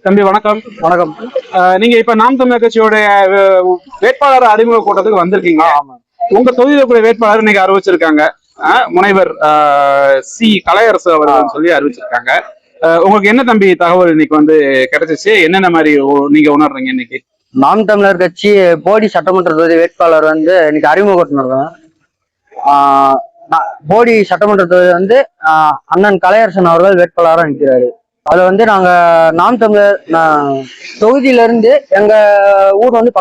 தம்பி வணக்கம். வணக்கம். நீங்க இப்ப நாம் தமிழர் கட்சியோட வேட்பாளர் அறிமுக கூட்டத்துக்கு வந்திருக்கீங்க. உங்க தொகுதியில கூட வேட்பாளர் இன்னைக்கு அறிவிச்சிருக்காங்க. முனைவர் சி கலையரசு அவர்கள் சொல்லி அறிவிச்சிருக்காங்க. உங்களுக்கு என்ன தம்பி தகவல் இன்னைக்கு வந்து கிடைச்சிச்சு? என்னென்ன மாதிரி நீங்க உணர்றீங்க இன்னைக்கு? நாம் தமிழர் கட்சி போடி சட்டமன்ற தொகுதி வேட்பாளர் வந்து இன்னைக்கு அறிமுக கூட்டம் இருக்கோம். போடி சட்டமன்ற தொகுதி வந்து அண்ணன் கலையரசன் அவர்கள் வேட்பாளராக நிற்கிறாரு. அது வந்து நாங்க நாம் தமிழர் தொகுதியில இருந்து எங்க ஊர் வந்து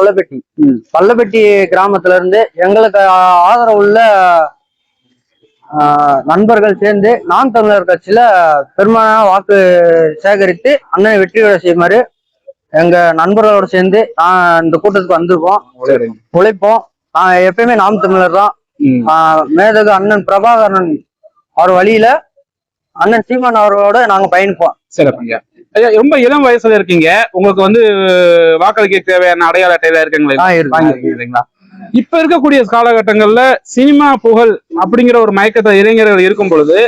பள்ளப்பட்டி கிராமத்துல இருந்து எங்களுக்கு ஆதரவு உள்ள நண்பர்கள் சேர்ந்து நாம் தமிழர் கட்சியில பெரும்பாலான வாக்கு சேகரித்து அண்ணனை வெற்றியோட செய்யுமாறு எங்க நண்பர்களோட சேர்ந்து இந்த கூட்டத்துக்கு வந்திருக்கோம். உழைப்போம். எப்பயுமே நாம் தமிழர் தான். மேதகு அண்ணன் பிரபாகரன் அவர் வழியில அண்ணன் சீமான் அவர்களோட நாங்க பயணிப்போம். சிறப்புங்க. ரொம்ப இளம் வயசுல இருக்கீங்க. உங்களுக்கு வந்து வாக்களிக்க தேவையான அடையாள அட்டையில இருக்குங்களா? இப்ப இருக்கக்கூடிய காலகட்டங்கள்ல சினிமா புகழ் அப்படிங்கிற ஒரு மயக்கத்தை இளைஞர்கள் இருக்கும் பொழுது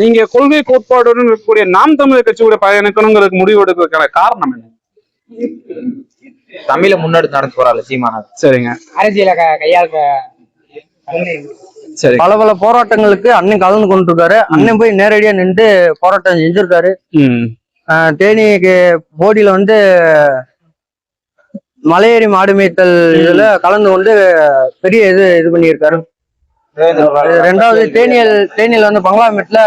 நீங்க கொள்கை கோட்பாடுடன் இருக்கக்கூடிய நாம் தமிழர் கட்சியோட பயணிக்கணுங்கிறதுக்கு முடிவு எடுக்கிறதுக்கான காரணம் என்ன? தமிழ முன்னெடுத்து நடந்து போறாள் சீமானா. சரிங்க. அரசியல கையாள பல பல போராட்டங்களுக்கு அண்ணன் கலந்து கொண்டிருக்காரு. அண்ணன் போய் நேரடியா நின்று போராட்டம் செஞ்சிருக்காரு. தேனிக்கு போடியில வந்து மலையேறி மாடு மேய்த்தல் இதுல கலந்து கொண்டு பெரிய இது பண்ணியிருக்காரு. ரெண்டாவது தேனியில வந்து பங்களாமேட்ல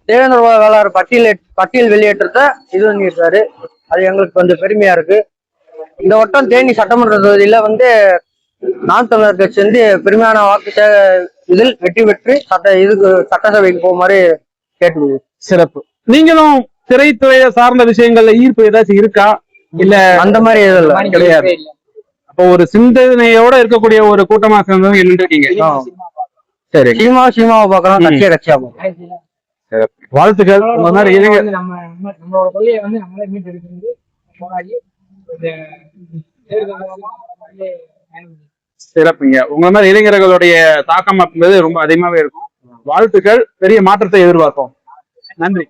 தேவேந்திர வேளாளர் பட்டியல் வெளியேற்றத்தை இது பண்ணியிருக்காரு. அது எங்களுக்கு கொஞ்சம் பெருமையா இருக்கு. இந்த வட்டம் தேனி சட்டமன்ற தொகுதியில வந்து நாம் தமிழர் கட்சி வந்து பெருமையான வாக்கு இதில் வெற்றி பெற்று சட்டசபைக்கு போகுமாறு கேட்டு. சிறப்பு. நீங்களும் திரைத்துறையை சார்ந்த விஷயங்கள்ல ஈர்ப்பு ஏதாச்சும் இருக்கா? இல்ல அந்த மாதிரி எதுவும் கிடையாது. அப்போ ஒரு சிந்தனையோட இருக்கக்கூடிய ஒரு கூட்டமா சேர்ந்தவங்க இருக்கீங்க. சரி, சீமாவை பார்க்கலாம், கட்சியா பார்க்கலாம். வாழ்த்துக்கள். நம்மளோட கொள்கையை வந்து நம்மளே மீட்டு எடுக்கிறது போராடி சிறப்புங்க. உங்க மாதிரி இளைஞர்களுடைய தாக்கம் அப்படின்றது ரொம்ப அதிகமாவே இருக்கும். வாழ்த்துக்கள். பெரிய மாற்றத்தை எதிர்பார்ப்போம். நன்றி.